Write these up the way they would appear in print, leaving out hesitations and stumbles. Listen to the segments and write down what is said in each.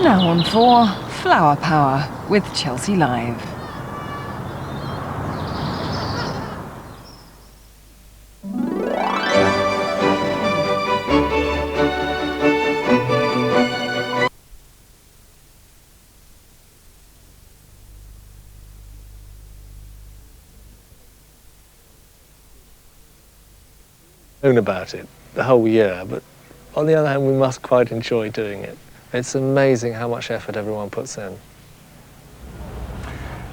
Now on 4, Flower Power with Chelsea Live. Known about it the whole year, but on the other hand, we must quite enjoy doing it. It's amazing how much effort everyone puts in.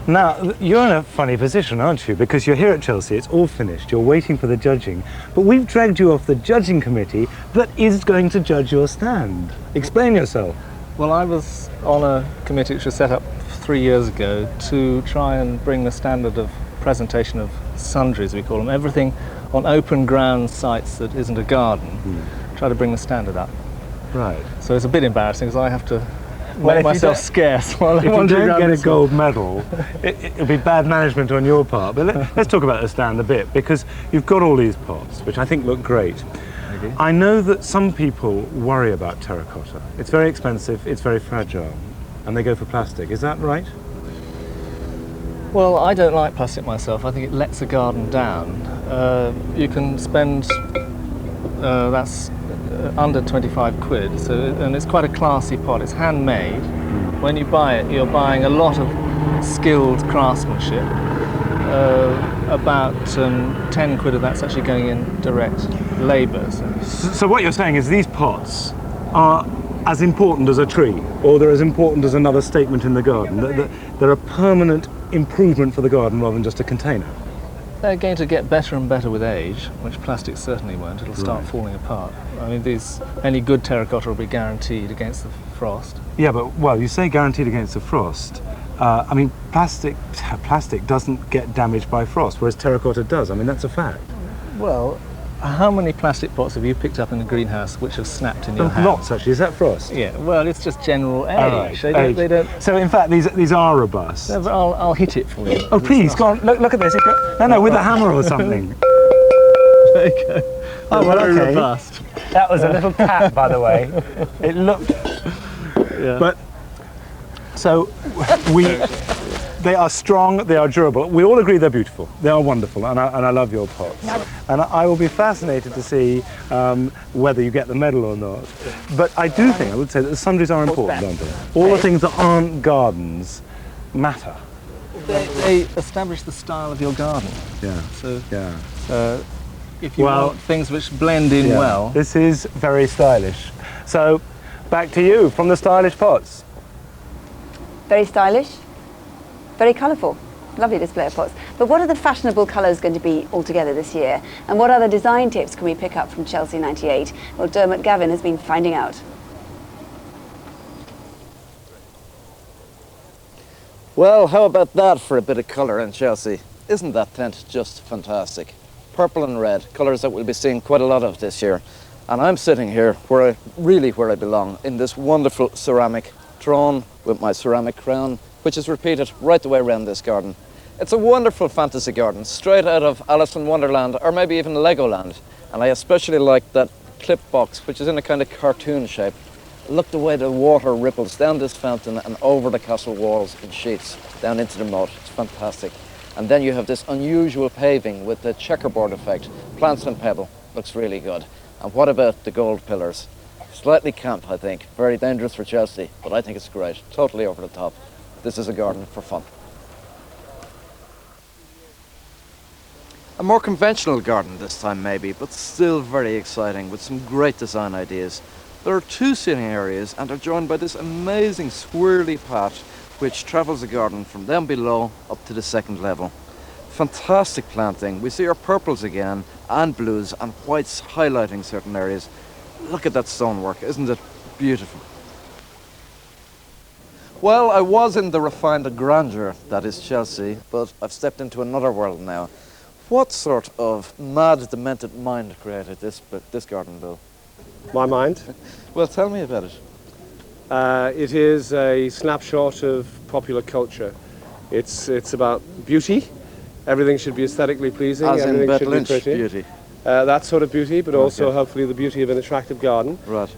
Now, you're in a funny position, aren't you? Because you're here at Chelsea, it's all finished, you're waiting for the judging, but we've dragged you off the judging committee that is going to judge your stand. Explain yourself. Well, I was on a committee which was set up 3 years ago to try and bring the standard of presentation of sundries, we call them, everything on open ground sites that isn't a garden, try to bring the standard up. Right. So it's a bit embarrassing because I have to make myself scarce while if you don't get a gold medal, it'll be bad management on your part. But let's talk about the stand a bit, because you've got all these pots, which I think look great. Okay. I know that some people worry about terracotta. It's very expensive, it's very fragile, and they go for plastic. Is that right? Well, I don't like plastic myself. I think it lets a garden down. You can spend, that's under 25 quid, and it's quite a classy pot. It's handmade. When you buy it, you're buying a lot of skilled craftsmanship. About 10 quid of that's actually going in direct labour. So what you're saying is these pots are as important as a tree, or they're as important as another statement in the garden. They're a permanent improvement for the garden rather than just a container. They're going to get better and better with age, which plastic certainly won't. It'll start falling apart. I mean, any good terracotta will be guaranteed against the frost. Yeah, but, well, you say guaranteed against the frost. I mean, plastic doesn't get damaged by frost, whereas terracotta does. I mean, that's a fact. Well, how many plastic pots have you picked up in the greenhouse which have snapped in your hand? Lots, actually. Is that frost? Yeah, well, it's just general age. Right. They don't... So, in fact, these are robust. No, I'll hit it for you. Oh, please, go on. Look at this. No, with a hammer or something. There you go. Oh, well, okay. Very robust. That was a little tap, by the way. It looked... Yeah. But, so, they are strong, they are durable. We all agree they're beautiful. They are wonderful, and I love your pots. And I will be fascinated to see whether you get the medal or not. But I would say that the sundries are important, aren't they? All the things that aren't gardens matter. They establish the style of your garden. Yeah. So, yeah. If you want things which blend in well. This is very stylish. So, back to you from the stylish pots. Very stylish, very colourful. Lovely display of pots. But what are the fashionable colours going to be altogether this year? And what other design tips can we pick up from Chelsea 98? Well, Dermot Gavin has been finding out. Well, how about that for a bit of colour in Chelsea? Isn't that tent just fantastic? Purple and red, colours that we'll be seeing quite a lot of this year. And I'm sitting here where I belong, in this wonderful ceramic throne with my ceramic crown, which is repeated right the way around this garden. It's a wonderful fantasy garden, straight out of Alice in Wonderland, or maybe even Legoland. And I especially like that clip box, which is in a kind of cartoon shape. Look the way the water ripples down this fountain and over the castle walls in sheets, down into the moat. It's fantastic. And then you have this unusual paving with the checkerboard effect, plants and pebble. Looks really good. And what about the gold pillars? Slightly camp, I think. Very dangerous for Chelsea, but I think it's great. Totally over the top. This is a garden for fun. A more conventional garden this time maybe, but still very exciting with some great design ideas. There are 2 seating areas and are joined by this amazing swirly path which travels the garden from down below up to the 2nd level. Fantastic planting. We see our purples again, and blues and whites highlighting certain areas. Look at that stonework, isn't it beautiful? Well, I was in the refined grandeur that is Chelsea, but I've stepped into another world now. What sort of mad, demented mind created this garden, Bill? My mind? Well, tell me about it. It is a snapshot of popular culture. It's about beauty. Everything should be aesthetically pleasing. As in everything Bette should Lynch be pretty. beauty. that sort of beauty, but also Okay. hopefully the beauty of an attractive garden. Right.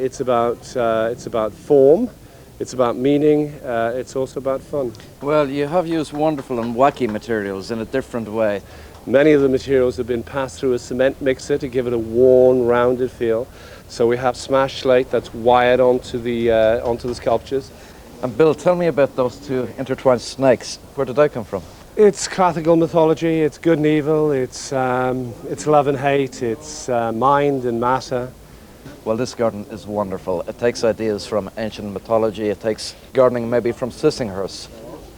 It's about form, it's about meaning, it's also about fun. Well, you have used wonderful and wacky materials in a different way. Many of the materials have been passed through a cement mixer to give it a worn, rounded feel. So we have smashed slate that's wired onto the sculptures. And Bill, tell me about those two intertwined snakes. Where did they come from? It's classical mythology, it's good and evil, it's love and hate, it's mind and matter. Well, this garden is wonderful. It takes ideas from ancient mythology, it takes gardening maybe from Sissinghurst,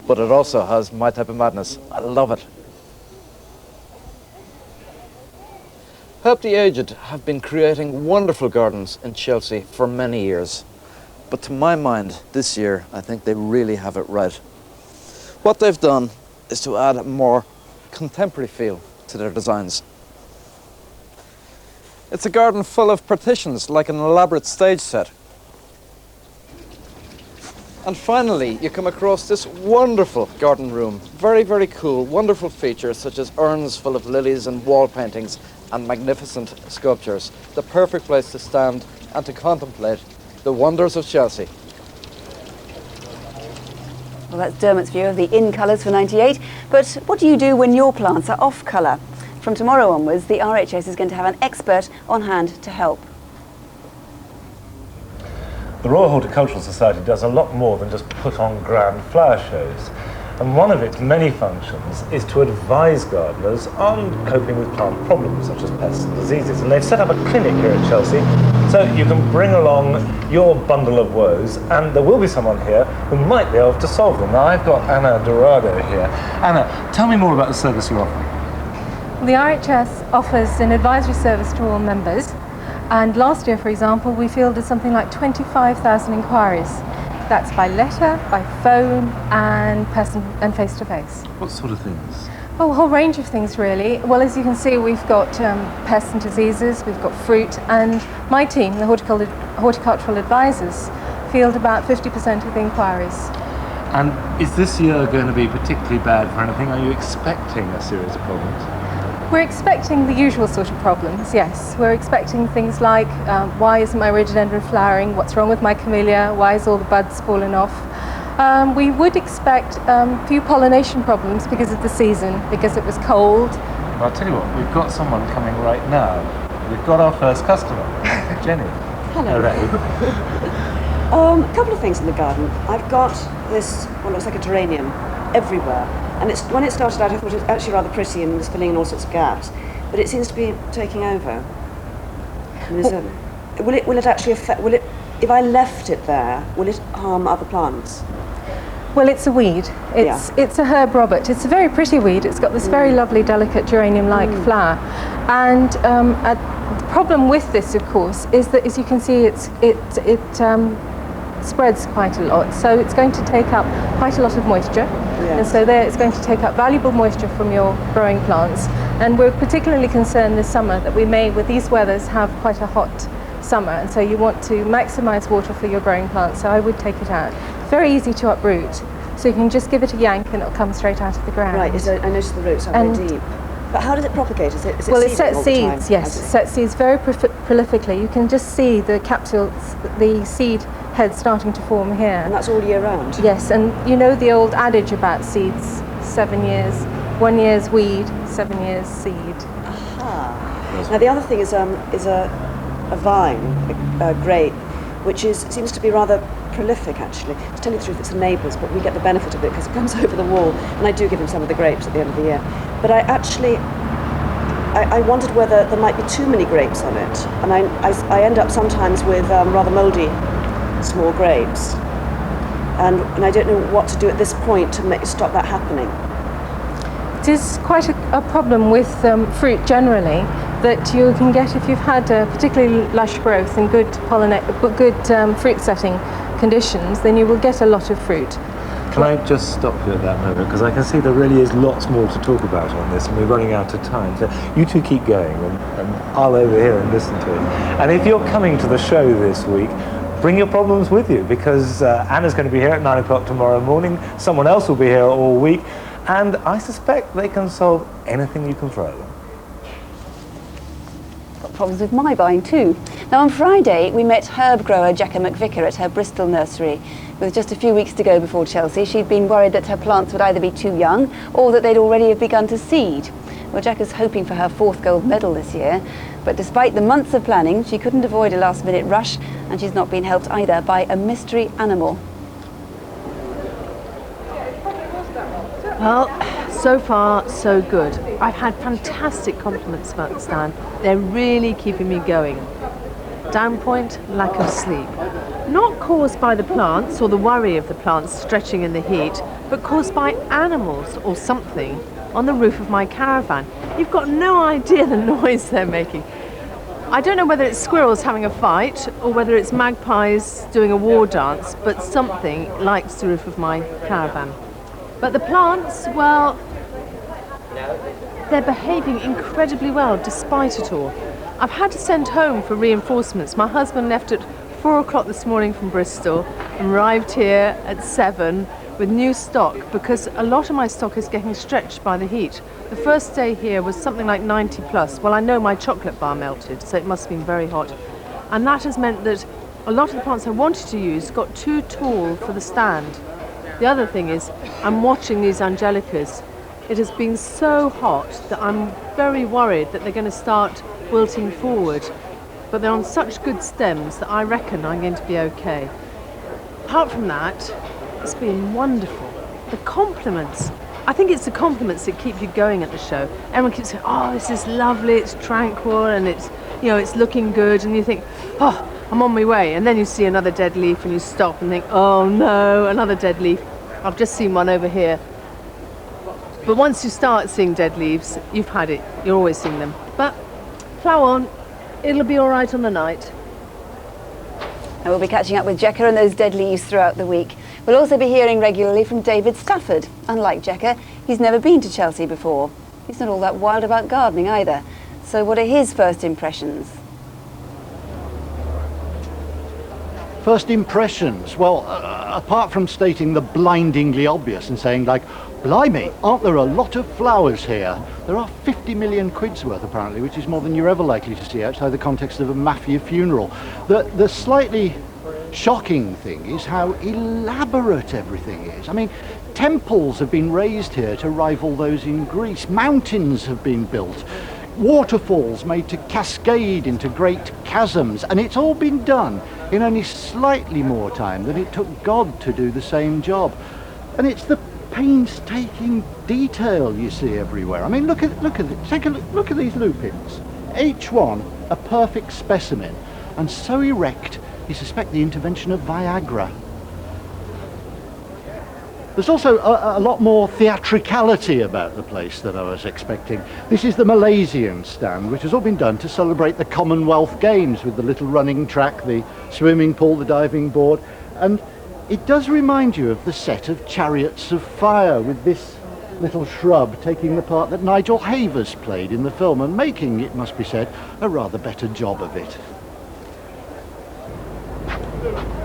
but it also has my type of madness. I love it. Help the Aged have been creating wonderful gardens in Chelsea for many years. But to my mind, this year, I think they really have it right. What they've done is to add a more contemporary feel to their designs. It's a garden full of partitions, like an elaborate stage set. And finally, you come across this wonderful garden room. Very, very cool, wonderful features such as urns full of lilies and wall paintings and magnificent sculptures. The perfect place to stand and to contemplate the wonders of Chelsea. Well, that's Dermot's view of the in colours for 98. But what do you do when your plants are off colour? From tomorrow onwards, the RHS is going to have an expert on hand to help. The Royal Horticultural Society does a lot more than just put on grand flower shows. And one of its many functions is to advise gardeners on coping with plant problems such as pests and diseases. And they've set up a clinic here at Chelsea, so you can bring along your bundle of woes, and there will be someone here who might be able to solve them. Now, I've got Anna Dorado here. Anna, tell me more about the service you're offering. The RHS offers an advisory service to all members, and last year, for example, we fielded something like 25,000 inquiries. That's by letter, by phone, and person and face-to-face. What sort of things? Oh, a whole range of things, really. Well, as you can see, we've got pests and diseases, we've got fruit, and my team, the horticultural advisors, field about 50% of the inquiries. And is this year going to be particularly bad for anything? Are you expecting a series of problems? We're expecting the usual sort of problems, yes. We're expecting things like, why isn't my rhododendron flowering? What's wrong with my camellia? Why is all the buds falling off? We would expect a few pollination problems because of the season, because it was cold. Well, I'll tell you what, we've got someone coming right now. We've got our first customer, Jenny. Hello. Hello. A couple of things in the garden. I've got this, what looks like a geranium everywhere. And when it started out, I thought it was actually rather pretty and was filling in all sorts of gaps. But it seems to be taking over. Will it actually affect, if I left it there, will it harm other plants? Well, it's a weed. It's a herb robert. It's a very pretty weed. It's got this very lovely, delicate geranium-like flower. And the problem with this, of course, is that, as you can see, it spreads quite a lot. So it's going to take up quite a lot of moisture. And so there it's going to take up valuable moisture from your growing plants. And we're particularly concerned this summer that we may, with these weathers, have quite a hot summer. And so you want to maximize water for your growing plants. So I would take it out. It's very easy to uproot. So you can just give it a yank and it'll come straight out of the ground. Right, I noticed the roots are very deep. But how does it propagate? Is it well, it seeding sets all the time? seeds, yes. It sets seeds very prolifically. You can just see the capsules, the seed heads starting to form here. And that's all year round? Yes, and you know the old adage about seeds, 7 years, 1 year's weed, 7 years seed. Aha. Now the other thing is a vine, a grape, which seems to be rather prolific actually. To tell you the truth, it's a neighbour's, but we get the benefit of it because it comes over the wall, and I do give him some of the grapes at the end of the year. But I wondered whether there might be too many grapes on it, and I end up sometimes with rather mouldy small grapes, and I don't know what to do at this point to stop that happening. It is quite a problem with fruit generally, that you can get if you've had a particularly lush growth and good fruit setting conditions, then you will get a lot of fruit. Can I just stop you at that moment, because I can see there really is lots more to talk about on this and we're running out of time. So you two keep going and I'll over here and listen to it. And if you're coming to the show this week, bring your problems with you, because Anna's going to be here at 9 o'clock tomorrow morning, someone else will be here all week, and I suspect they can solve anything you can throw them. problems with my vine too. Now on Friday we met herb grower Jacka McVicker at her Bristol nursery. With just a few weeks to go before Chelsea, she'd been worried that her plants would either be too young or that they'd already have begun to seed. Well, Jacka's hoping for her 4th gold medal this year, but despite the months of planning, she couldn't avoid a last-minute rush, and she's not been helped either by a mystery animal. Well, so far, so good. I've had fantastic compliments about the stand. They're really keeping me going. Down point, lack of sleep. Not caused by the plants or the worry of the plants stretching in the heat, but caused by animals or something on the roof of my caravan. You've got no idea the noise they're making. I don't know whether it's squirrels having a fight or whether it's magpies doing a war dance, but something likes the roof of my caravan. But the plants, well, they're behaving incredibly well despite it all. I've had to send home for reinforcements. My husband left at 4 o'clock this morning from Bristol and arrived here at 7 with new stock because a lot of my stock is getting stretched by the heat. The first day here was something like 90 plus. Well, I know my chocolate bar melted, so it must have been very hot. And that has meant that a lot of the plants I wanted to use got too tall for the stand. The other thing is, I'm watching these angelicas. It has been so hot that I'm very worried that they're going to start wilting forward. But they're on such good stems that I reckon I'm going to be okay. Apart from that, it's been wonderful. The compliments. I think it's the compliments that keep you going at the show. Everyone keeps saying, oh, this is lovely, it's tranquil, and it's, you know, it's looking good, and you think, oh, I'm on my way. And then you see another dead leaf and you stop and think, oh no, another dead leaf. I've just seen one over here. But once you start seeing dead leaves, you've had it. You're always seeing them. But plough on. It'll be all right on the night. And we'll be catching up with Jekka and those dead leaves throughout the week. We'll also be hearing regularly from David Stafford. Unlike Jekka, he's never been to Chelsea before. He's not all that wild about gardening either. So what are his first impressions? First impressions? Well, apart from stating the blindingly obvious and saying like, blimey, aren't there a lot of flowers here? There are 50 million quid's worth apparently, which is more than you're ever likely to see outside the context of a mafia funeral. The slightly shocking thing is how elaborate everything is. I mean, temples have been raised here to rival those in Greece. Mountains have been built. Waterfalls made to cascade into great chasms, and it's all been done in only slightly more time than it took God to do the same job. And it's the painstaking detail you see everywhere. I mean, look at it. Take a look at these lupins. Each one a perfect specimen, and so erect you suspect the intervention of Viagra. There's also a lot more theatricality about the place than I was expecting. This is the Malaysian stand, which has all been done to celebrate the Commonwealth Games with the little running track, the swimming pool, the diving board, and it does remind you of the set of Chariots of Fire, with this little shrub taking the part that Nigel Havers played in the film and making, it must be said, a rather better job of it.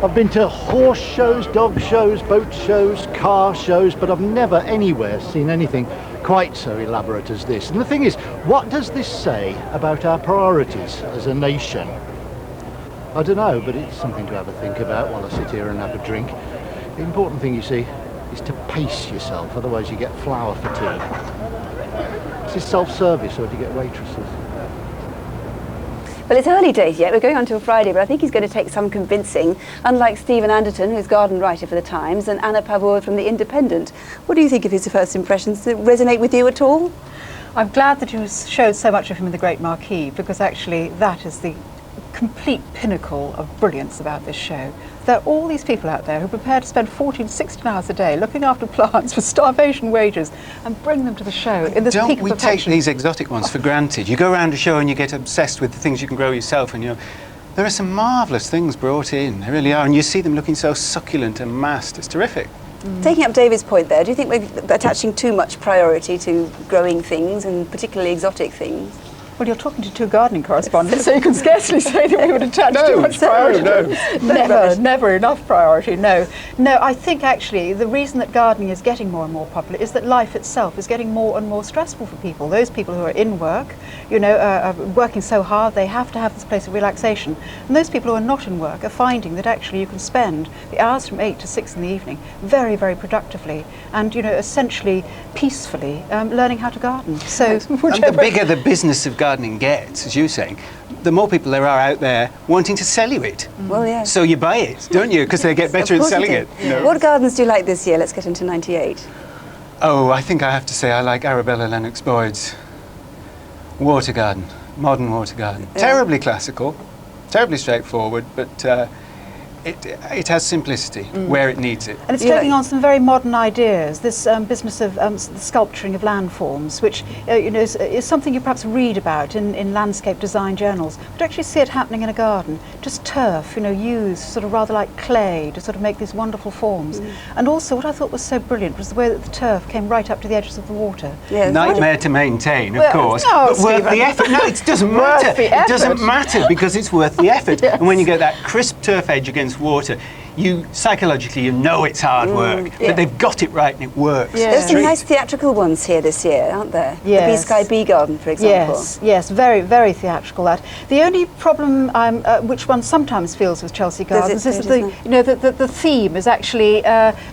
I've been to horse shows, dog shows, boat shows, car shows, but I've never anywhere seen anything quite so elaborate as this. And the thing is, what does this say about our priorities as a nation? I don't know, but it's something to have a think about while I sit here and have a drink. The important thing, you see, is to pace yourself, otherwise you get flour fatigue. Is this self-service or do you get waitresses? Well, it's early days yet. We're going on till Friday, but I think he's going to take some convincing, unlike Stephen Anderton, who's garden writer for The Times, and Anna Pavur from The Independent. What do you think of his first impressions? Does it resonate with you at all? I'm glad that you showed so much of him in The Great Marquis, because actually that is the complete pinnacle of brilliance about this show. There are all these people out there who are prepared to spend 14, 16 hours a day looking after plants for starvation wages and bring them to the show in this peak of perfection. Don't we take these exotic ones for granted? You go around a show and you get obsessed with the things you can grow yourself, and there are some marvellous things brought in, there really are, and you see them looking so succulent and massed. It's terrific. Taking up David's point there, do you think we're attaching too much priority to growing things, and particularly exotic things? Well, you're talking to two gardening correspondents, so you can scarcely say that we would attach too much priority. Never enough priority, no. No, I think actually the reason that gardening is getting more and more popular is that life itself is getting more and more stressful for people. Those people who are in work, you know, are working so hard, they have to have this place of relaxation. And those people who are not in work are finding that actually you can spend the hours from 8 to 6 in the evening very, very productively and, you know, essentially peacefully learning how to garden. So, and the bigger the business of gardening gets, as you're saying, the more people there are out there wanting to sell you it. Well, yeah. So you buy it, don't you? Because they get better at selling it. You know? What gardens do you like this year? Let's get into 98. Oh, I think I have to say I like Arabella Lennox Boyd's water garden, modern water garden. Yeah. Terribly classical, terribly straightforward, but it has simplicity where it needs it. And it's taking on some very modern ideas, this business of the sculpturing of landforms, which you know, is something you perhaps read about in landscape design journals, but actually see it happening in a garden. Just turf, you know, used sort of rather like clay to sort of make these wonderful forms. And also what I thought was so brilliant was the way that the turf came right up to the edges of the water. Yeah, nightmare to maintain, of course, but worth the effort. No, it doesn't matter. It doesn't matter because it's worth the effort. Yes. And when you get that crisp turf edge against water, you psychologically you know it's hard work, but they've got it right and it works. Yeah. There's some nice theatrical ones here this year, aren't there? Yes. The Bee Sky Bee Garden, for example. Yes, yes, very, very theatrical. That the only problem, which one sometimes feels with Chelsea Gardens, is that the theme is actually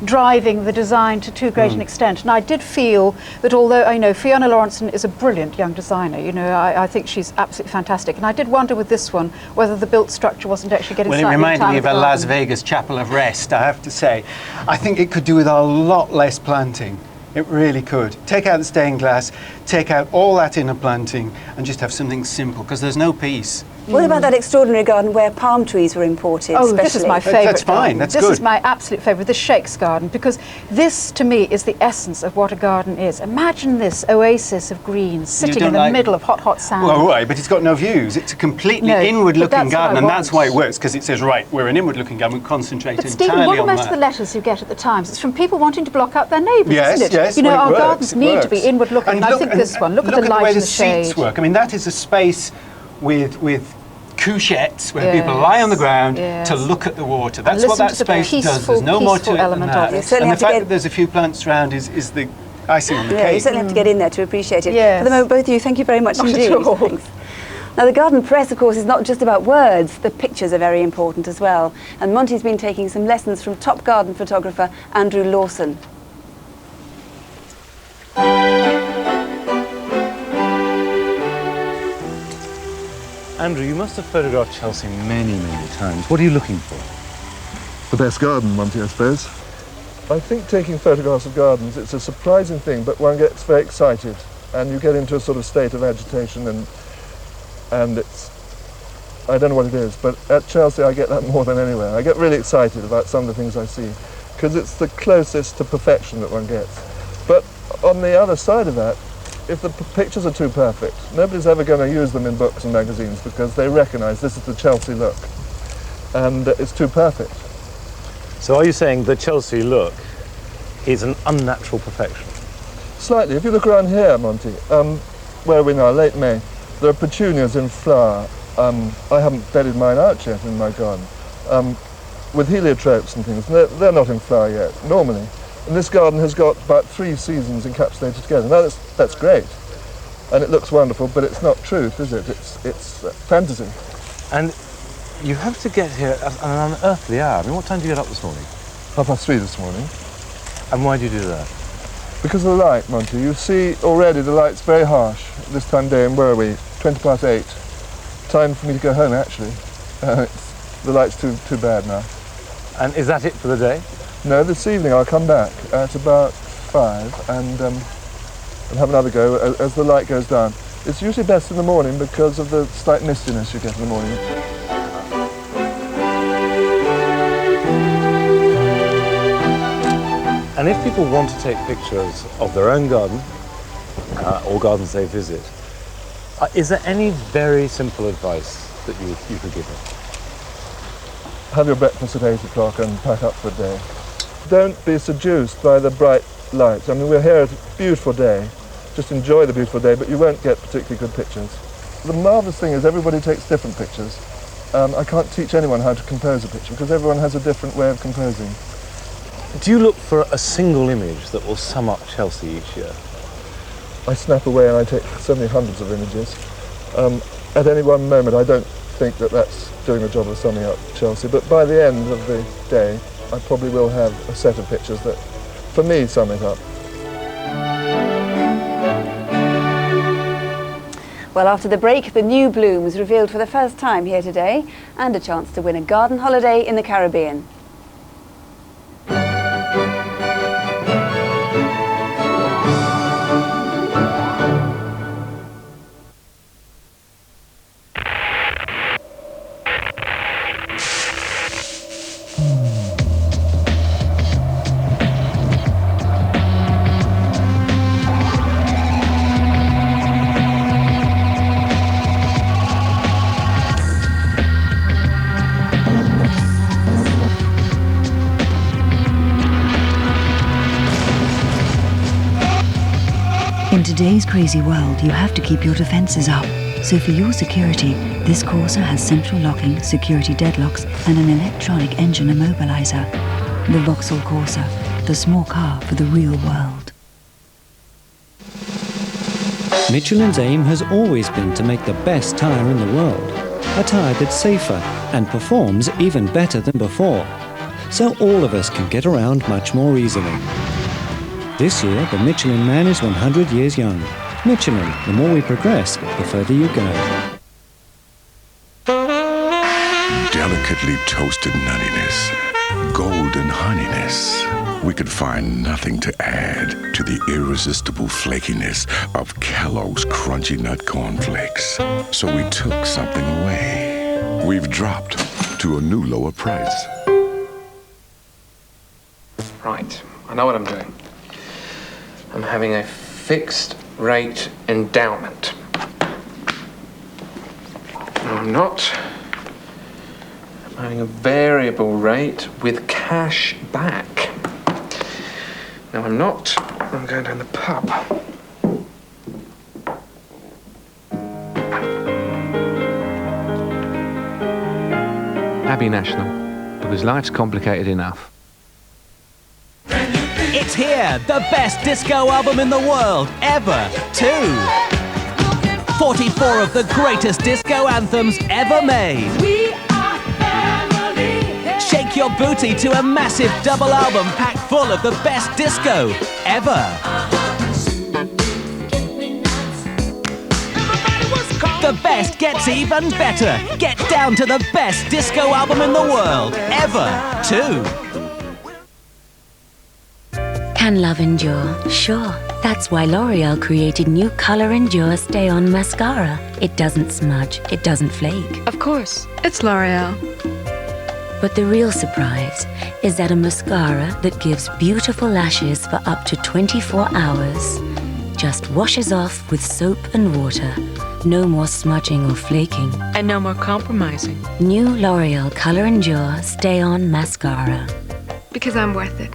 driving the design to too great an extent. And I did feel that although I know Fiona Lawrenson is a brilliant young designer, you know, I think she's absolutely fantastic. And I did wonder with this one whether the built structure wasn't actually getting slightly Well, it reminded me of a Las garden. Vegas chapel of rest, I have to say. I think it could do with a lot less planting. It really could. Take out the stained glass, take out all that inner planting and just have something simple, because there's no peace. What about that extraordinary garden where palm trees were imported? Oh, this is my favourite. That's fine, that's good. This is my absolute favourite, the Shakes garden, because this to me is the essence of what a garden is. Imagine this oasis of green sitting in the middle of hot, hot sand. Well, right, but it's got no views. It's a completely inward-looking garden, and that's why it works, because it says, right, we're an inward-looking garden, we concentrate but entirely Stephen, what on are most that. of the letters you get at the Times? It's from people wanting to block out their neighbours, isn't it? Yes, you know, well, our gardens need to be inward-looking, and I think this one, look at the light and the shade. Seats work. I mean, that is a space with couchettes where people lie on the ground to look at the water. That's what that space does. There's no more to it than that. And the fact that there's a few plants around is the icing on the cake. You certainly have to get in there to appreciate it. Yes. For the moment, both of you, thank you very much indeed. Thanks. Now, the garden press, of course, is not just about words. The pictures are very important as well. And Monty's been taking some lessons from top garden photographer Andrew Lawson. Andrew, you must have photographed Chelsea many, many times. What are you looking for? The best garden, Monty, I suppose. I think taking photographs of gardens, it's a surprising thing, but one gets very excited and you get into a sort of state of agitation and it's, I don't know what it is, but at Chelsea I get that more than anywhere. I get really excited about some of the things I see because it's the closest to perfection that one gets. But on the other side of that, if the pictures are too perfect, nobody's ever going to use them in books and magazines because they recognise this is the Chelsea look and it's too perfect. So are you saying the Chelsea look is an unnatural perfection? Slightly. If you look around here, Monty, where are we now, late May, there are petunias in flower. I haven't bedded mine out yet in my garden, with heliotropes and things. They're not in flower yet, normally. And this garden has got about 3 seasons encapsulated together. Now that's great, and it looks wonderful, but it's not truth, is it? It's fantasy. And you have to get here at an unearthly hour. I mean, what time did you get up this morning? 3:30 this morning. And why do you do that? Because of the light, Monty. You see already the light's very harsh this time of day, and where are we? 8:20. Time for me to go home, actually. The light's too bad now. And is that it for the day? No, this evening I'll come back at about 5 and have another go as the light goes down. It's usually best in the morning because of the slight mistiness you get in the morning. And if people want to take pictures of their own garden, or gardens they visit, is there any very simple advice that you could give them? Have your breakfast at 8 o'clock and pack up for the day. Don't be seduced by the bright lights. I mean, we're here at a beautiful day. Just enjoy the beautiful day, but you won't get particularly good pictures. The marvellous thing is everybody takes different pictures. I can't teach anyone how to compose a picture because everyone has a different way of composing. Do you look for a single image that will sum up Chelsea each year? I snap away and I take certainly hundreds of images. At any one moment, I don't think that that's doing the job of summing up Chelsea, but by the end of the day, I probably will have a set of pictures that, for me, sum it up. Well, after the break, the new bloom was revealed for the first time here today, and a chance to win a garden holiday in the Caribbean. In today's crazy world, you have to keep your defences up. So for your security, this Corsa has central locking, security deadlocks, and an electronic engine immobiliser. The Vauxhall Corsa, the small car for the real world. Michelin's aim has always been to make the best tyre in the world. A tyre that's safer and performs even better than before. So all of us can get around much more easily. This year, the Michelin Man is 100 years young. Michelin, the more we progress, the further you go. Delicately toasted nuttiness, golden honeyness. We could find nothing to add to the irresistible flakiness of Kellogg's Crunchy Nut Cornflakes. So we took something away. We've dropped to a new lower price. Right, I know what I'm doing. I'm having a fixed rate endowment. No, I'm not. I'm having a variable rate with cash back. No, I'm not. I'm going down the pub. Abbey National, because life's complicated enough. It's here, the best disco album in the world, ever, too. 44 of the greatest disco anthems ever made. We are family. Shake your booty to a massive double album packed full of the best disco, ever. The best gets even better. Get down to the best disco album in the world, ever, too. Can love endure? Sure. That's why L'Oreal created new Color Endure Stay On Mascara. It doesn't smudge, it doesn't flake. Of course, it's L'Oreal. But the real surprise is that a mascara that gives beautiful lashes for up to 24 hours just washes off with soap and water. No more smudging or flaking. And no more compromising. New L'Oreal Color Endure Stay On Mascara. Because I'm worth it.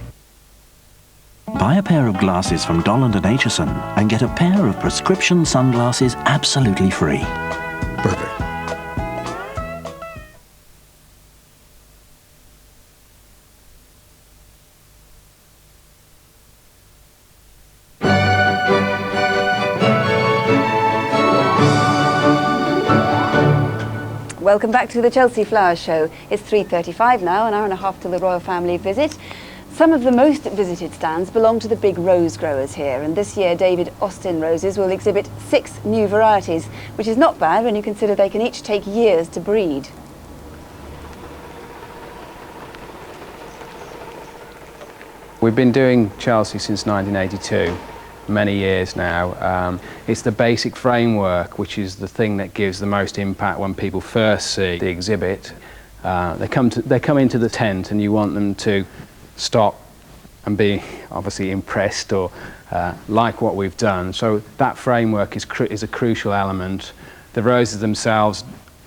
Buy a pair of glasses from Dolland & Aitchison and get a pair of prescription sunglasses absolutely free. Perfect. Welcome back to the Chelsea Flower Show. It's 3:35 now, an hour and a half till the royal family visit. Some of the most visited stands belong to the big rose growers here, and this year David Austin roses will exhibit 6 new varieties, which is not bad when you consider they can each take years to breed. We've been doing Chelsea since 1982, many years now. It's the basic framework, which is the thing that gives the most impact when people first see the exhibit. They come into the tent and you want them to stop and be obviously impressed or like what we've done. So that framework is a crucial element. The roses themselves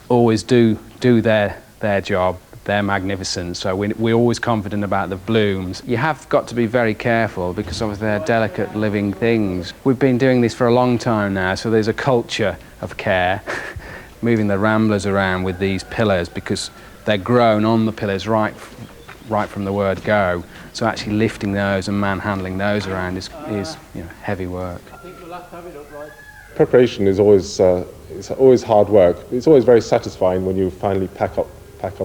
always do their job. they're magnificent. So we're always confident about the blooms. You have got to be very careful because obviously they're delicate living things. We've been doing this for a long time now, so there's a culture of care, moving the ramblers around with these pillars because they're grown on the pillars right from the word go. So actually lifting those and manhandling those around is heavy work. Preparation is always hard work. It's always very satisfying when you finally pack up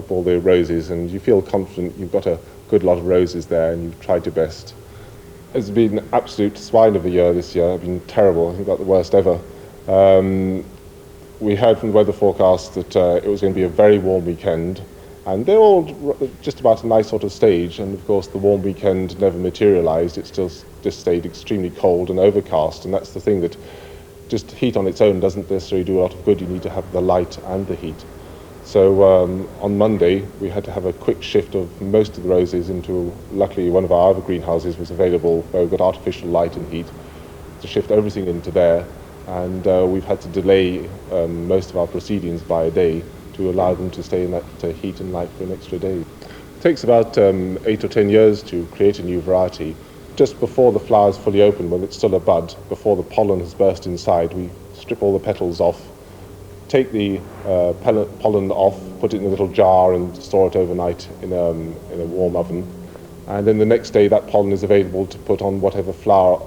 all the roses and you feel confident you've got a good lot of roses there and you've tried your best. It's been an absolute swine of a year this year. It's been terrible. I think about the worst ever. We heard from the weather forecast that it was going to be a very warm weekend, and they're all just about a nice sort of stage, and of course the warm weekend never materialised. It still just stayed extremely cold and overcast, and that's the thing, that just heat on its own doesn't necessarily do a lot of good. You need to have the light and the heat. So on Monday we had to have a quick shift of most of the roses into, luckily one of our other greenhouses was available where we've got artificial light and heat, to shift everything into there. And we've had to delay most of our proceedings by a day to allow them to stay in that heat and light for an extra day. It takes about 8 or 10 years to create a new variety. Just before the flower's fully open, when it's still a bud, before the pollen has burst inside, we strip all the petals off, take the pollen off, put it in a little jar and store it overnight in a warm oven. And then the next day that pollen is available to put on whatever flower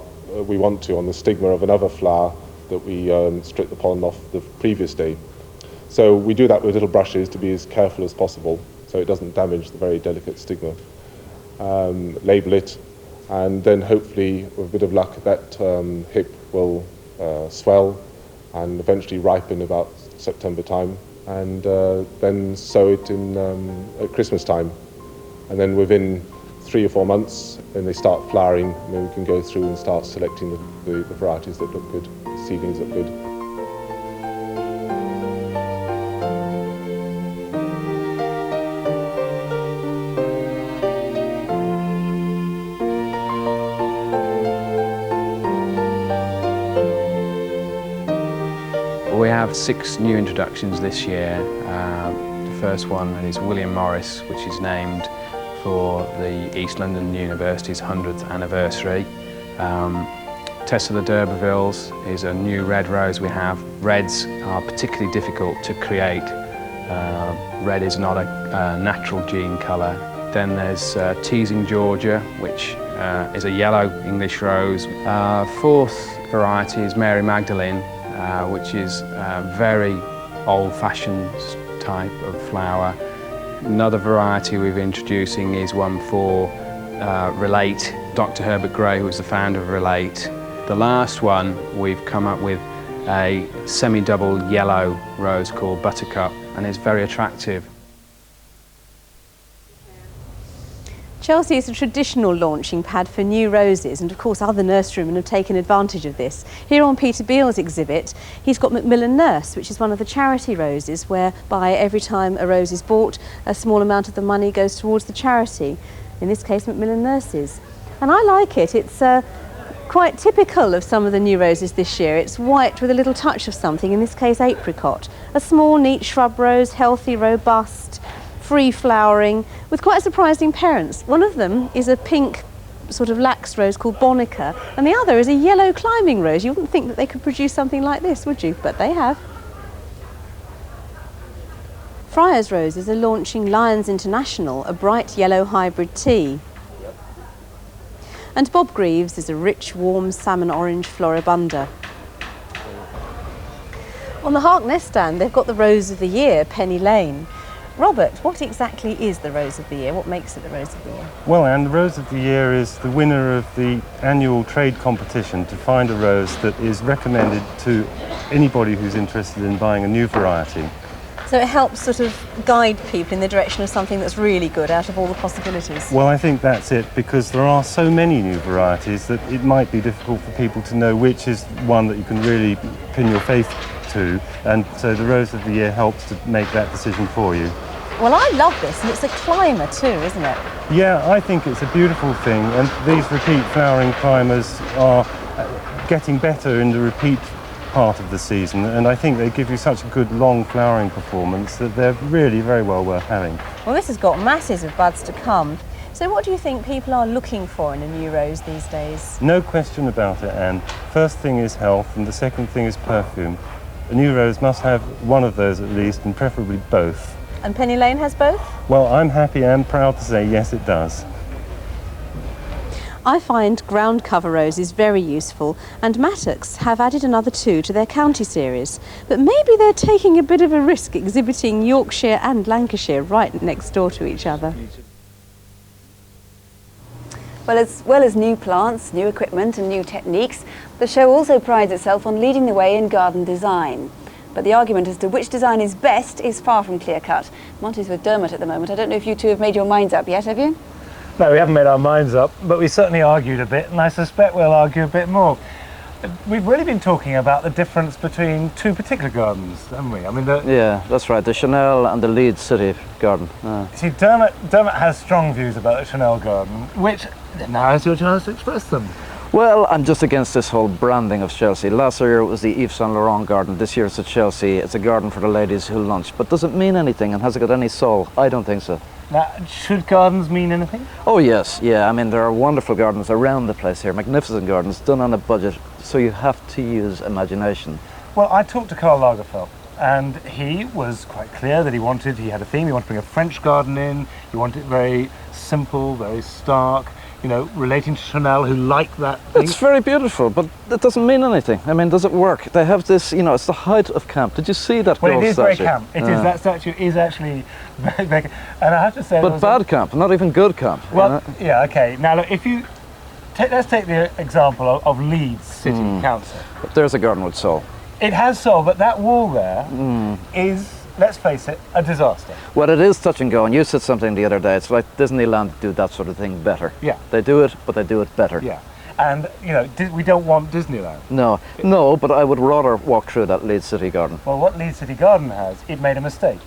we want to, on the stigma of another flower that we strip the pollen off the previous day. So we do that with little brushes to be as careful as possible so it doesn't damage the very delicate stigma. Label it, and then hopefully with a bit of luck that hip will swell and eventually ripen about September time, and then sow it in at Christmas time, and then within 3 or 4 months when they start flowering, then we can go through and start selecting the varieties that look good, seedlings look good. We have 6 new introductions this year. The first one is William Morris, which is named for the East London University's 100th anniversary. Tessa the d'Urbervilles is a new red rose we have. Reds are particularly difficult to create. Red is not a natural gene colour. Then there's Teasing Georgia, which is a yellow English rose. Fourth variety is Mary Magdalene, which is a very old-fashioned type of flower. Another variety we're introducing is one for Relate, Dr. Herbert Gray, who was the founder of Relate. The last one, we've come up with a semi-double yellow rose called Buttercup, and it's very attractive. Chelsea is a traditional launching pad for new roses, and of course other nurserymen have taken advantage of this. Here on Peter Beale's exhibit, he's got Macmillan Nurse, which is one of the charity roses, whereby every time a rose is bought, a small amount of the money goes towards the charity, in this case Macmillan Nurses. And I like it. It's quite typical of some of the new roses this year. It's white with a little touch of something, in this case apricot. A small, neat shrub rose, healthy, robust, free flowering, with quite surprising parents. One of them is a pink sort of lax rose called Bonica, and the other is a yellow climbing rose. You wouldn't think that they could produce something like this, would you? But they have. Friars Roses are launching Lions International, a bright yellow hybrid tea. And Bob Greaves is a rich, warm salmon orange floribunda. On the Harkness stand, they've got the Rose of the Year, Penny Lane. Robert, what exactly is the Rose of the Year? What makes it the Rose of the Year? Well, Anne, the Rose of the Year is the winner of the annual trade competition to find a rose that is recommended to anybody who's interested in buying a new variety. So it helps sort of guide people in the direction of something that's really good out of all the possibilities. Well, I think that's it, because there are so many new varieties that it might be difficult for people to know which is one that you can really pin your faith to, and so the Rose of the Year helps to make that decision for you. Well, I love this, and it's a climber too, isn't it? Yeah, I think it's a beautiful thing, and these repeat flowering climbers are getting better in the repeat part of the season, and I think they give you such a good long flowering performance that they're really very well worth having. Well, this has got masses of buds to come. So what do you think people are looking for in a new rose these days? No question about it, Anne. First thing is health, and the second thing is perfume. A new rose must have one of those at least, and preferably both. And Penny Lane has both? Well, I'm happy and proud to say yes, it does. I find ground cover roses very useful, and Mattocks have added another 2 to their county series. But maybe they're taking a bit of a risk exhibiting Yorkshire and Lancashire right next door to each other. Well, as well as new plants, new equipment and new techniques, the show also prides itself on leading the way in garden design. But the argument as to which design is best is far from clear-cut. Monty's with Dermot at the moment. I don't know if you two have made your minds up yet, have you? No, we haven't made our minds up, but we certainly argued a bit, and I suspect we'll argue a bit more. We've really been talking about the difference between 2 particular gardens, haven't we? I mean, yeah, that's right, the Chanel and the Leeds City garden. See, Dermot has strong views about the Chanel garden, which now is your chance to express them. Well, I'm just against this whole branding of Chelsea. Last year it was the Yves Saint Laurent garden. This year it's at Chelsea. It's a garden for the ladies who lunch. But does it mean anything, and has it got any soul? I don't think so. Now, should gardens mean anything? Oh yes, yeah. I mean, there are wonderful gardens around the place here. Magnificent gardens done on a budget. So you have to use imagination. Well, I talked to Karl Lagerfeld, and he was quite clear that he had a theme. He wanted to bring a French garden in. He wanted it very simple, very stark. You know, relating to Chanel, who like that thing. It's very beautiful, but it doesn't mean anything. I mean, does it work? They have this, you know, it's the height of camp. Did you see that Well, gold it is statue? very camp. It is, that statue is actually very, very, and I have to say... But bad camp, not even good camp. Well, you know? Yeah, okay. Now, look, if you... let's take the example of Leeds City Council. But there's a garden with soul. It has soul, but that wall there is, let's face it, a disaster. Well, it is touch and go, and you said something the other day. It's like Disneyland do that sort of thing better. Yeah. They do it, but they do it better. Yeah. And, you know, we don't want Disneyland. No, but I would rather walk through that Leeds City garden. Well, what Leeds City Garden has, it made a mistake.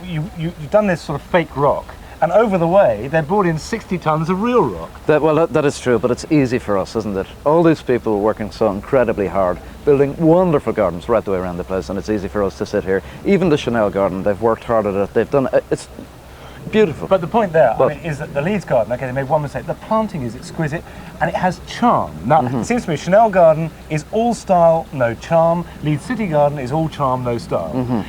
You've done this sort of fake rock, and over the way, they brought in 60 tons of real rock. That is true, but it's easy for us, isn't it? All these people working so incredibly hard, building wonderful gardens right the way around the place, and it's easy for us to sit here. Even the Chanel garden, they've worked hard at it. They've done it. It's beautiful. But the point there, I mean, is that the Leeds garden, okay, they made one mistake. The planting is exquisite, and it has charm. Now, it seems to me Chanel garden is all style, no charm. Leeds City garden is all charm, no style.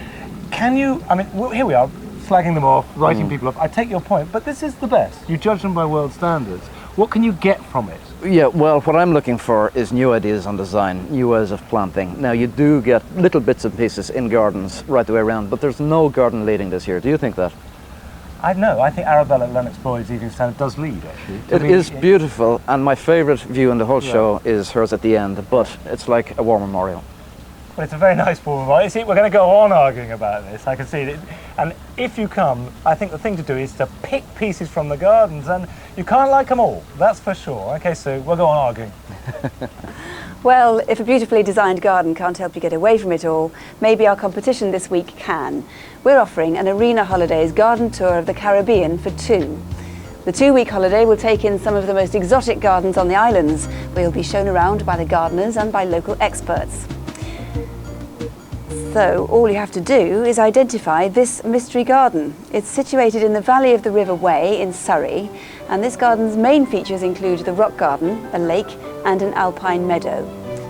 Can you, I mean, well, here we are, flagging them off, writing people off. I take your point, but this is the best. You judge them by world standards. What can you get from it? Yeah, well, what I'm looking for is new ideas on design, new ways of planting. Now, you do get little bits and pieces in gardens right the way around, but there's no garden leading this year. Do you think that? I think Arabella Lennox Boyd's Evening Standard does lead, actually. It is beautiful, and my favourite view in the whole show is hers at the end, but it's like a war memorial. Well, it's a very nice war memorial. You see, we're going to go on arguing about this, I can see it. And if you come, I think the thing to do is to pick pieces from the gardens, and you can't like them all, that's for sure. Okay, so we'll go on arguing. Well, if a beautifully designed garden can't help you get away from it all, maybe our competition this week can. We're offering an Arena Holidays garden tour of the Caribbean for 2. The 2-week holiday will take in some of the most exotic gardens on the islands, where you'll be shown around by the gardeners and by local experts. So all you have to do is identify this mystery garden. It's situated in the valley of the River Wey in Surrey, and this garden's main features include the rock garden, a lake and an alpine meadow.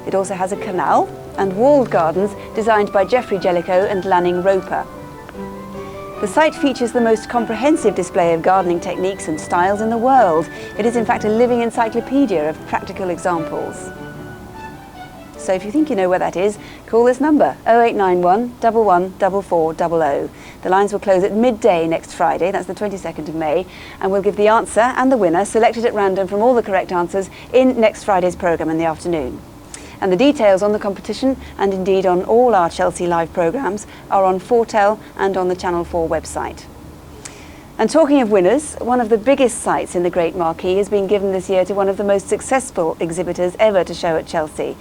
It also has a canal and walled gardens designed by Geoffrey Jellicoe and Lanning Roper. The site features the most comprehensive display of gardening techniques and styles in the world. It is in fact a living encyclopedia of practical examples. So if you think you know where that is, call this number, 0891 114400. The lines will close at midday next Friday, that's the 22nd of May, and we'll give the answer and the winner, selected at random from all the correct answers, in next Friday's programme in the afternoon. And the details on the competition, and indeed on all our Chelsea Live programmes, are on Foretel and on the Channel 4 website. And talking of winners, one of the biggest sites in the Great Marquee has been given this year to one of the most successful exhibitors ever to show at Chelsea.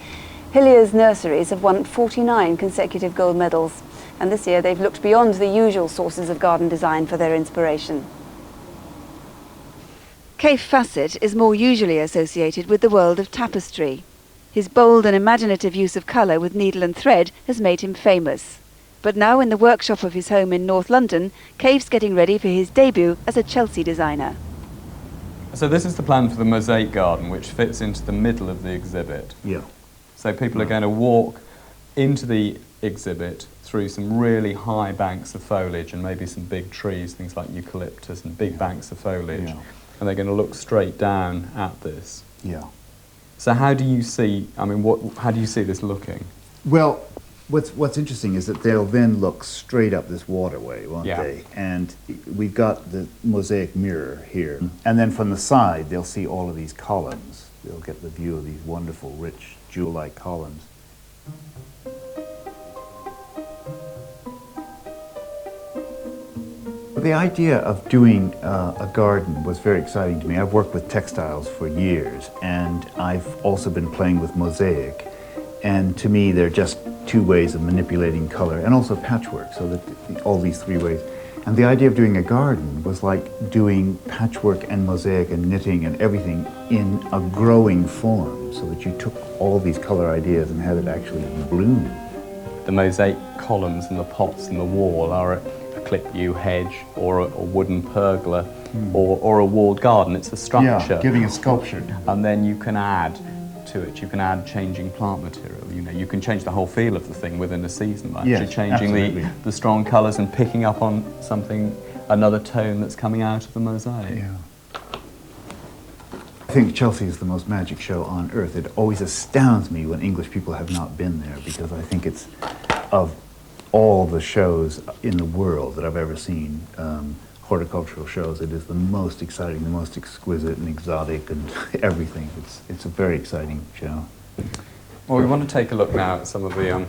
Hilliers Nurseries have won 49 consecutive gold medals, and this year they've looked beyond the usual sources of garden design for their inspiration. Kaffe Fassett is more usually associated with the world of tapestry. His bold and imaginative use of colour with needle and thread has made him famous. But now in the workshop of his home in North London, Cave's getting ready for his debut as a Chelsea designer. So this is the plan for the mosaic garden, which fits into the middle of the exhibit. Yeah. So people are going to walk into the exhibit through some really high banks of foliage and maybe some big trees, things like eucalyptus and big banks of foliage. Yeah. And they're going to look straight down at this. Yeah. So how do you see, I mean, how do you see this looking? Well, what's interesting is that they'll then look straight up this waterway, won't Yeah. they? And we've got the mosaic mirror here. And then from the side, they'll see all of these columns. They'll get the view of these wonderful, rich, jewel-like columns. The idea of doing a garden was very exciting to me. I've worked with textiles for years, and I've also been playing with mosaic. And to me, they're just two ways of manipulating color, and also patchwork, so that all these three ways. And the idea of doing a garden was like doing patchwork and mosaic and knitting and everything in a growing form, so that you took all these color ideas and had it actually bloom. The mosaic columns and the pots and the wall are a clip yew hedge or a wooden pergola or a walled garden. It's a structure. Yeah, giving a sculpture. And then you can add to it, you can add changing plant material. You know, you can change the whole feel of the thing within a season by Yes, actually changing the strong colours and picking up on something, another tone that's coming out of the mosaic. Yeah. I think Chelsea is the most magic show on earth. It always astounds me when English people have not been there, because I think it's, of all the shows in the world that I've ever seen, horticultural shows, it is the most exciting, the most exquisite and exotic and everything. It's a very exciting show. Well, we want to take a look now at some of the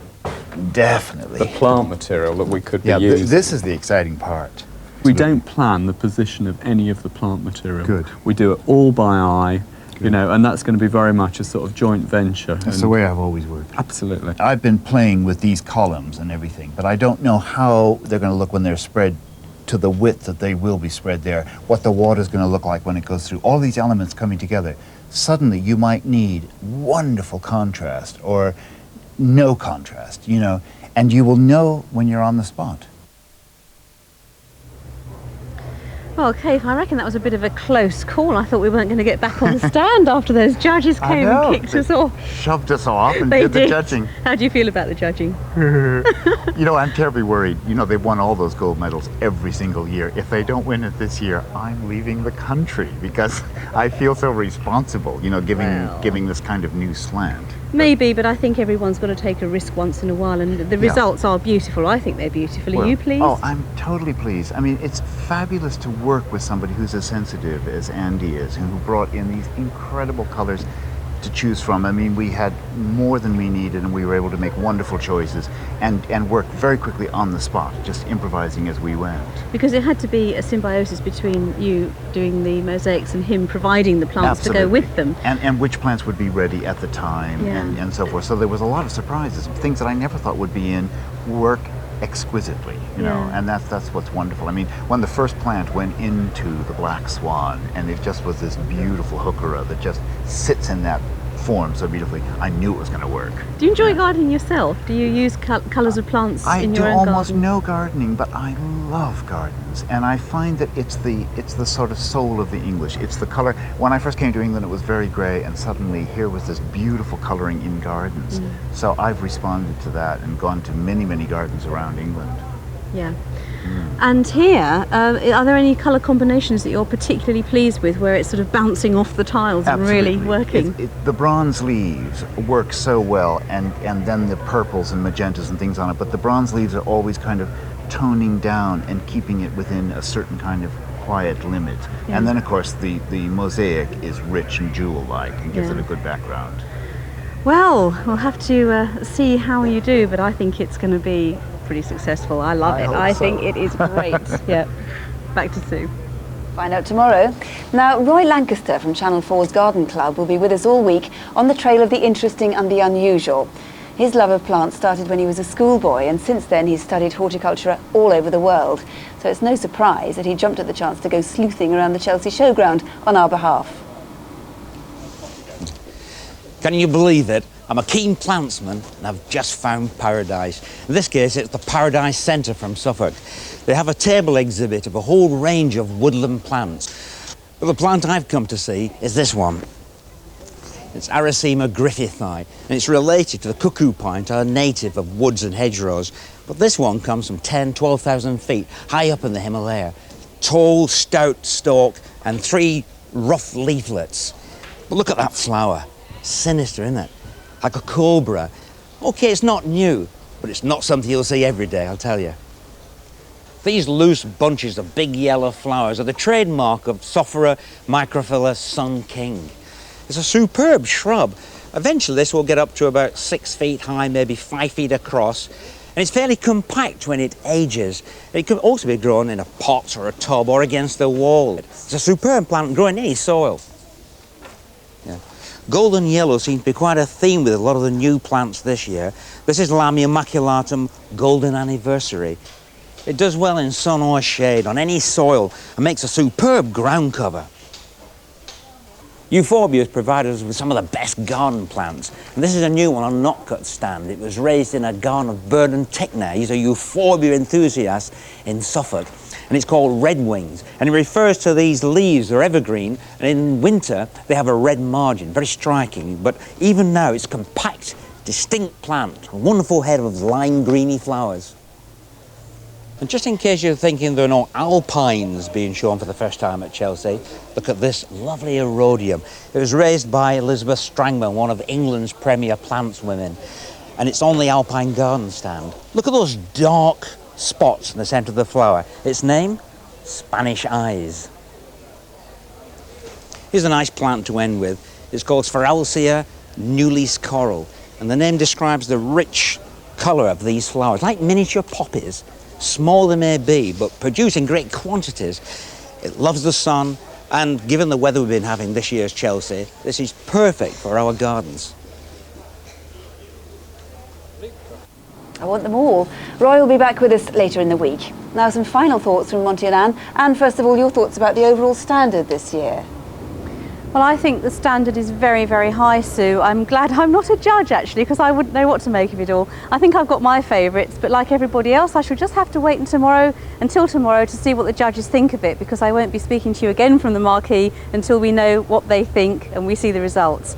definitely the plant material that we could be Yeah, using. this is the exciting part. We don't plan the position of any of the plant material. Good. We do it all by eye, you know, and that's going to be very much a sort of joint venture. That's the way I've always worked. Absolutely. I've been playing with these columns and everything, but I don't know how they're going to look when they're spread to the width that they will be spread there, what the water's going to look like when it goes through. All these elements coming together. Suddenly you might need wonderful contrast or no contrast, you know, and you will know when you're on the spot. Well, Cave, I reckon that was a bit of a close call. I thought we weren't going to get back on the stand after those judges came and kicked us off. Shoved us off and They did the did. judging. How do you feel about the judging? You know, I'm terribly worried. You know, they've won all those gold medals every single year. If they don't win it this year, I'm leaving the country, because I feel so responsible, you know, giving this kind of new slant. Maybe, but I think everyone's got to take a risk once in a while, and the results are beautiful. I think they're beautiful. Are Well, you pleased? Oh, I'm totally pleased. I mean, it's fabulous to work with somebody who's as sensitive as Andy is, who brought in these incredible colors to choose from. I mean, we had more than we needed, and we were able to make wonderful choices and work very quickly on the spot, just improvising as we went. Because it had to be a symbiosis between you doing the mosaics and him providing the plants to go with them. And which plants would be ready at the time, Yeah. and so forth. So there was a lot of surprises, things that I never thought would be in work exquisitely, you know, Yeah. and that's what's wonderful. I mean, when the first plant went into the black swan, and it just was this beautiful heuchera that just sits in that form so beautifully, I knew it was going to work. Do you enjoy gardening yourself? Do you use colours of plants I in do your own almost garden? no gardening, but I love gardens, and I find that it's the sort of soul of the English. It's the color. When I first came to England, it was very grey, and suddenly here was this beautiful colouring in gardens. So I've responded to that and gone to many, many gardens around England. Yeah. And here, are there any colour combinations that you're particularly pleased with, where it's sort of bouncing off the tiles and really working? The bronze leaves work so well, and then the purples and magentas and things on it, but the bronze leaves are always kind of toning down and keeping it within a certain kind of quiet limit. Yeah. And then, of course, the mosaic is rich and jewel-like and gives Yeah. it a good background. Well, we'll have to see how you do, but I think it's going to be pretty successful. I love I it. hope I so. think it is great. Yeah. Back to Sue. Find out tomorrow. Now, Roy Lancaster from Channel 4's Garden Club will be with us all week on the trail of the interesting and the unusual. His love of plants started when he was a schoolboy, and since then he's studied horticulture all over the world. So it's no surprise that he jumped at the chance to go sleuthing around the Chelsea showground on our behalf. Can you believe it? I'm a keen plantsman and I've just found paradise. In this case, it's the Paradise Centre from Suffolk. They have a table exhibit of a whole range of woodland plants. But the plant I've come to see is this one. It's Aracema griffithii, and it's related to the cuckoo pint, a native of woods and hedgerows. But this one comes from 12,000 feet, high up in the Himalaya. Tall, stout stalk and 3 rough leaflets. But look at that flower. Sinister, isn't it? Like a cobra. Okay, it's not new, but it's not something you'll see every day, I'll tell you. These loose bunches of big yellow flowers are the trademark of Sophora microphylla Sun King. It's a superb shrub. Eventually this will get up to about 6 feet high, maybe 5 feet across, and it's fairly compact when it ages. It can also be grown in a pot or a tub or against the wall. It's a superb plant, growing in any soil. Yeah. Golden yellow seems to be quite a theme with a lot of the new plants this year. This is Lamia maculatum Golden Anniversary. It does well in sun or shade on any soil and makes a superb ground cover. Euphorbias provided us with some of the best garden plants, and this is a new one on Notcut stand. It was raised in a garden of Burden Tickner. He's a euphorbia enthusiast in Suffolk, and it's called red wings, and it refers to these leaves. They're evergreen, and in winter they have a red margin, very striking, but even now it's a compact, distinct plant, a wonderful head of lime greeny flowers. And just in case you're thinking there are no alpines being shown for the first time at Chelsea, look at this lovely erodium. It was raised by Elizabeth Strangman, one of England's premier plants women, and it's on the Alpine Garden stand. Look at those dark spots in the centre of the flower. Its name? Spanish Eyes. Here's a nice plant to end with. It's called Sphaeralsia nulis coral, and the name describes the rich colour of these flowers, like miniature poppies. Small they may be, but produce in great quantities. It loves the sun, and given the weather we've been having this year's Chelsea, this is perfect for our gardens. I want them all. Roy will be back with us later in the week. Now some final thoughts from Monty and Anne, and first of all your thoughts about the overall standard this year. Well, I think the standard is very, very high, Sue. I'm glad I'm not a judge, actually, because I wouldn't know what to make of it all. I think I've got my favourites, but like everybody else, I shall just have to wait until tomorrow to see what the judges think of it, because I won't be speaking to you again from the marquee until we know what they think and we see the results.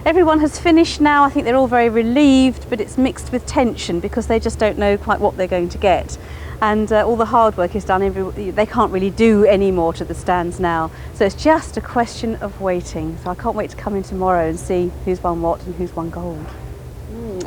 Everyone has finished now. I think they're all very relieved, but it's mixed with tension because they just don't know quite what they're going to get. And all the hard work is done. They can't really do any more to the stands now. So it's just a question of waiting. So I can't wait to come in tomorrow and see who's won what and who's won gold.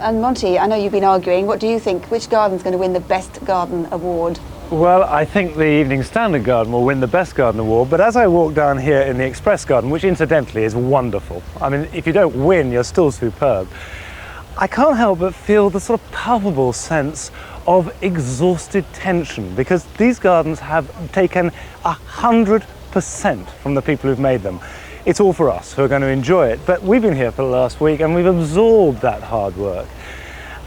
And Monty, I know you've been arguing. What do you think? Which garden's going to win the Best Garden Award? Well, I think the Evening Standard Garden will win the Best Garden Award, but as I walk down here in the Express Garden, which incidentally is wonderful, I mean, if you don't win, you're still superb, I can't help but feel the sort of palpable sense of exhausted tension, because these gardens have taken 100% from the people who've made them. It's all for us who are going to enjoy it, but we've been here for the last week and we've absorbed that hard work.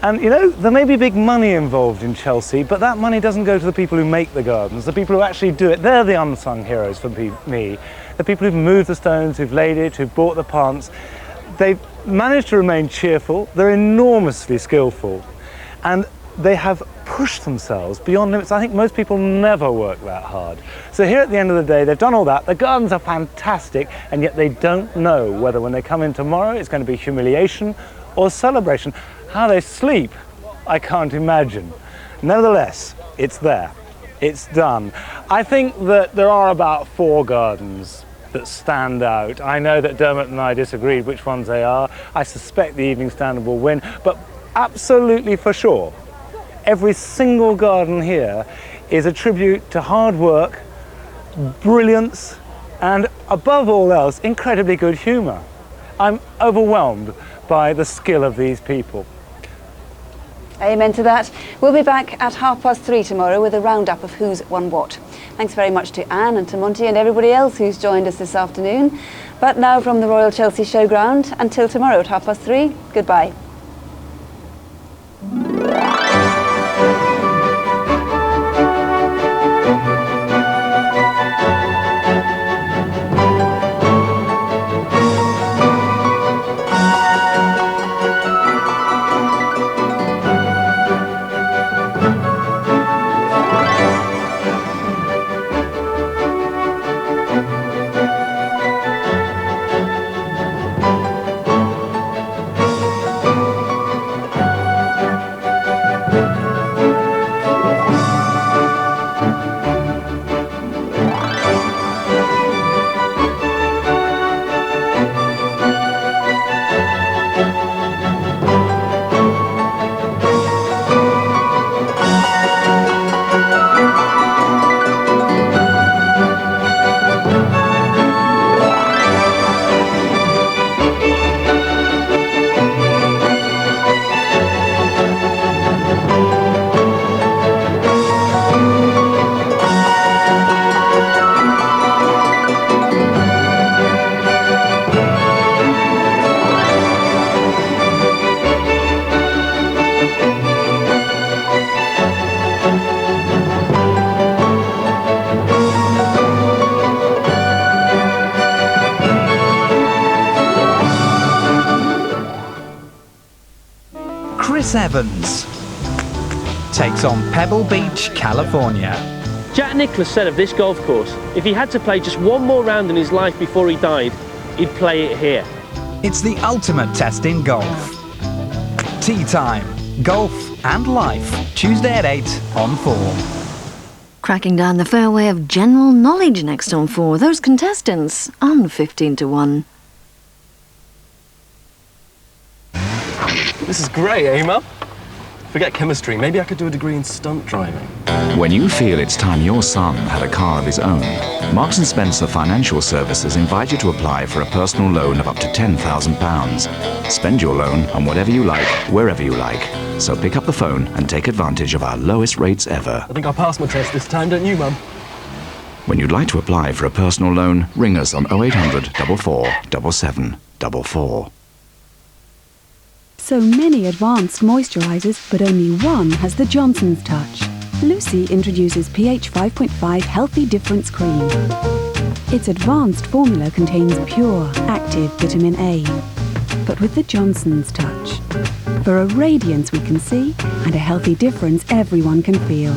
And you know, there may be big money involved in Chelsea, but that money doesn't go to the people who make the gardens, the people who actually do it. They're the unsung heroes for me. The people who've moved the stones, who've laid it, who've bought the plants. They've managed to remain cheerful, they're enormously skillful, and they have pushed themselves beyond limits. I think most people never work that hard. So here at the end of the day, they've done all that, the gardens are fantastic, and yet they don't know whether when they come in tomorrow it's going to be humiliation or celebration. How they sleep, I can't imagine. Nevertheless, it's there, it's done. I think that there are about 4 gardens that stand out. I know that Dermot and I disagreed which ones they are. I suspect the Evening Standard will win, but absolutely for sure, every single garden here is a tribute to hard work, brilliance, and above all else, incredibly good humour. I'm overwhelmed by the skill of these people. Amen to that. We'll be back at 3:30 tomorrow with a roundup of who's won what. Thanks very much to Anne and to Monty and everybody else who's joined us this afternoon. But now from the Royal Chelsea Showground, until tomorrow at 3:30, goodbye. Chris Evans takes on Pebble Beach, California. Jack Nicklaus said of this golf course, if he had to play just one more round in his life before he died, he'd play it here. It's the ultimate test in golf. Tea time, golf and life, Tuesday at 8 on 4. Cracking down the fairway of general knowledge next on 4. Those contestants on 15 to 1. This is great, eh, Mum? Forget chemistry, maybe I could do a degree in stunt driving. When you feel it's time your son had a car of his own, Marks & Spencer Financial Services invite you to apply for a personal loan of up to £10,000. Spend your loan on whatever you like, wherever you like. So pick up the phone and take advantage of our lowest rates ever. I think I'll pass my test this time, don't you, Mum? When you'd like to apply for a personal loan, ring us on 0800 44 7744. So many advanced moisturisers, but only one has the Johnson's touch. Lucy introduces pH 5.5 Healthy Difference Cream. Its advanced formula contains pure, active vitamin A, but with the Johnson's touch. For a radiance we can see and a healthy difference everyone can feel.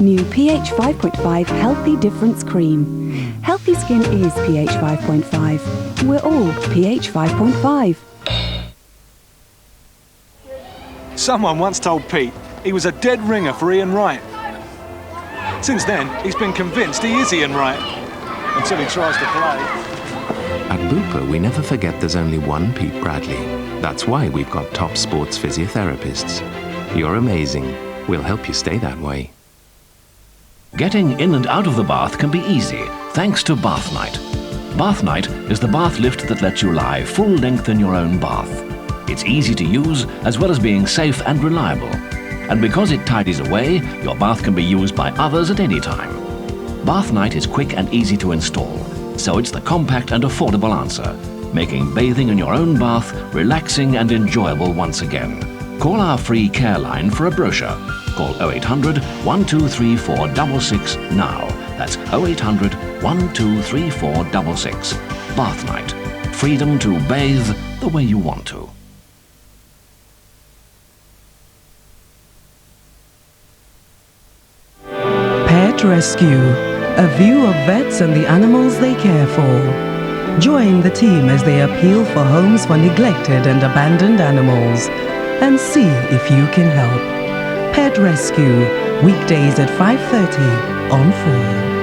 New pH 5.5 Healthy Difference Cream. Healthy skin is pH 5.5. We're all pH 5.5. Someone once told Pete he was a dead ringer for Ian Wright. Since then, he's been convinced he is Ian Wright, until he tries to play. At Bupa, we never forget there's only one Pete Bradley. That's why we've got top sports physiotherapists. You're amazing. We'll help you stay that way. Getting in and out of the bath can be easy, thanks to Bath Night. Bath Night is the bath lift that lets you lie full length in your own bath. It's easy to use, as well as being safe and reliable. And because it tidies away, your bath can be used by others at any time. Bath Night is quick and easy to install, so it's the compact and affordable answer, making bathing in your own bath relaxing and enjoyable once again. Call our free care line for a brochure. Call 0800 123466 now. That's 0800 123466. Bath Night. Freedom to bathe the way you want to. Pet Rescue, a view of vets and the animals they care for. Join the team as they appeal for homes for neglected and abandoned animals and see if you can help. Pet Rescue, weekdays at 5:30 on 4.